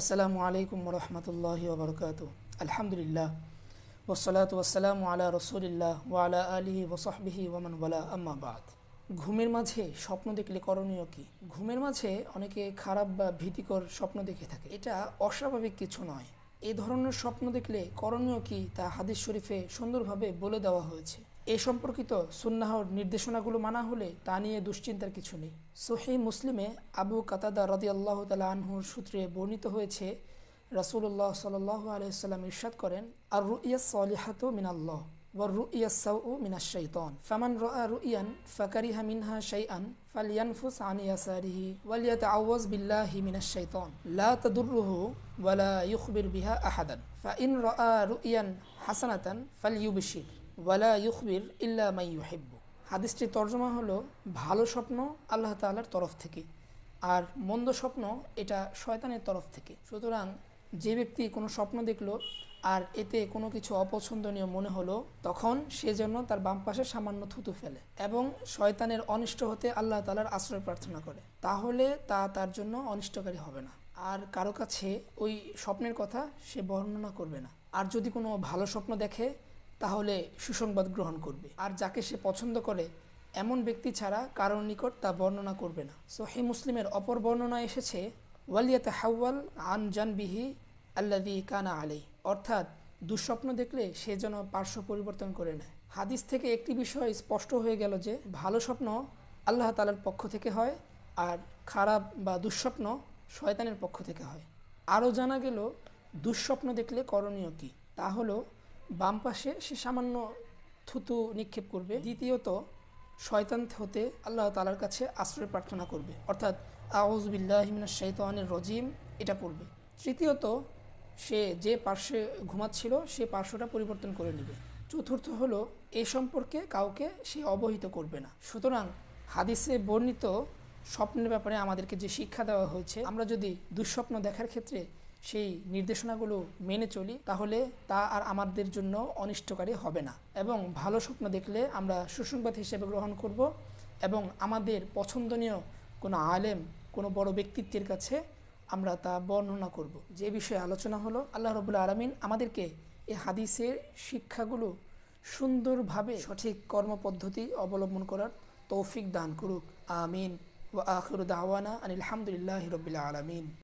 আসসালামু আলাইকুম রহমতুল্লাহি ওবরকাতুহ। আলহামদুলিল্লাহ ওয়াসসালাতু ওয়াসসালামু আলা রাসূলিল্লাহ ওয়া আলা আলিহি ওয়া সাহবিহি ওয়া মান ওয়ালা, আম্মা বাদ। ঘুমের মাঝে স্বপ্ন দেখলে করণীয় কি? ঘুমের মাঝে অনেকে খারাপ বা ভীতিকর স্বপ্ন দেখে থাকে। এটা অস্বাভাবিক কিছু নয়। এই ধরনের স্বপ্ন দেখলে করণীয় কি তা হাদিস শরীফে সুন্দরভাবে বলে দেওয়া হয়েছে। এ সম্পর্কিত সুন্নাহর নির্দেশনাগুলো মানা হলে তা নিয়ে দুশ্চিন্তার কিছু নেই। সহিহ মুসলিমে আবু কাতাদা রাদিয়াল্লাহু তাআলা আনহুর সূত্রে বর্ণিত হয়েছে, রাসূলুল্লাহ সাল্লাল্লাহু আলাইহি ওয়াসাল্লাম ইরশাদ করেন, আর রুইয়াস সালিহাতু মিনাল্লাহ ওয়ার রুইয়াস সাউউ মিনাশ শাইতান, ফামান রাআ রুইয়ান ফাকারিহা মিনহা শাইআন ফালইয়ানফুস আন ইয়াসারিহি ওয়ালিয়াতাআওয়াজ বিল্লাহি মিনাশ শাইতান লা তাদুররুহু ওয়ালা ইউখবির বিহা আহাদান, ফাইন রাআ রুইয়ান হাসানাতান ফালইউবশির ওয়ালা ইউখবির ইল্লা মান ইউহিব্বু। হাদিসটির তর্জমা হলো, ভালো স্বপ্ন আল্লাহ তাআলার তরফ থেকে, আর মন্দ স্বপ্ন এটা শয়তানের তরফ থেকে। সুতরাং যে ব্যক্তি কোনো স্বপ্ন দেখলো আর এতে কোনো কিছু অপছন্দনীয় মনে হলো, তখন সে যেন তার বাম পাশে সামান্য থুতু ফেলে এবং শয়তানের অনিষ্ট হতে আল্লাহ তাআলার আশ্রয় প্রার্থনা করে, তাহলে তা তার জন্য অনিষ্টকারী হবে না। আর কারো কাছে ওই স্বপ্নের কথা সে বর্ণনা করবে না। আর যদি কোনো ভালো স্বপ্ন দেখে তাহলে সুসংবাদ গ্রহণ করবে, আর যাকে সে পছন্দ করে এমন ব্যক্তি ছাড়া কারোর নিকট তা বর্ণনা করবে না। সহিহ মুসলিমের অপর বর্ণনা এসেছে, ওয়ালিয়াতাহাওয়াল আন জানবিহি আল্লাযী কানা আলাইহি, অর্থাৎ দুঃস্বপ্ন দেখলে সে যেন পার্শ্ব পরিবর্তন করে নেয়। হাদিস থেকে একটি বিষয় স্পষ্ট হয়ে গেল যে ভালো স্বপ্ন আল্লাহ তাআলার পক্ষ থেকে হয়, আর খারাপ বা দুঃস্বপ্ন শয়তানের পক্ষ থেকে হয়। আরও জানা গেল দুঃস্বপ্ন দেখলে করণীয় কি, তা হলো বাম পাশে সে সামান্য থুতু নিক্ষেপ করবে। দ্বিতীয়ত, শয়তান হতে আল্লাহ তাআলার কাছে আশ্রয় প্রার্থনা করবে, অর্থাৎ আউযু বিল্লাহি মিনাশ শাইতানির রাজিম এটা পড়বে। তৃতীয়ত, সে যে পার্শ্বে ঘুমাচ্ছিল সে পার্শ্বটা পরিবর্তন করে নেবে। চতুর্থ হলো, এ সম্পর্কে কাউকে সে অবহিত করবে না। সুতরাং হাদিসে বর্ণিত স্বপ্নের ব্যাপারে আমাদেরকে যে শিক্ষা দেওয়া হয়েছে, আমরা যদি দুঃস্বপ্ন দেখার ক্ষেত্রে সেই নির্দেশনাগুলো মেনে চলি তাহলে তা আর আমাদের জন্য অনিষ্টকারী হবে না, এবং ভালো স্বপ্ন দেখলে আমরা সুসংবাদ হিসেবে গ্রহণ করব এবং আমাদের পছন্দনীয় কোনো আলেম, কোনো বড় ব্যক্তিত্বের কাছে আমরা তা বর্ণনা করব। যে বিষয়ে আলোচনা হলো, আল্লাহ রাব্বুল আলামিন আমাদেরকে এই হাদিসের শিক্ষাগুলো সুন্দরভাবে সঠিক কর্মপদ্ধতি অবলম্বন করার তৌফিক দান করুক। আমিন। ওয়া আখিরু দাওয়ানা আনিল হামদুলিল্লাহি রাব্বিল আলামিন।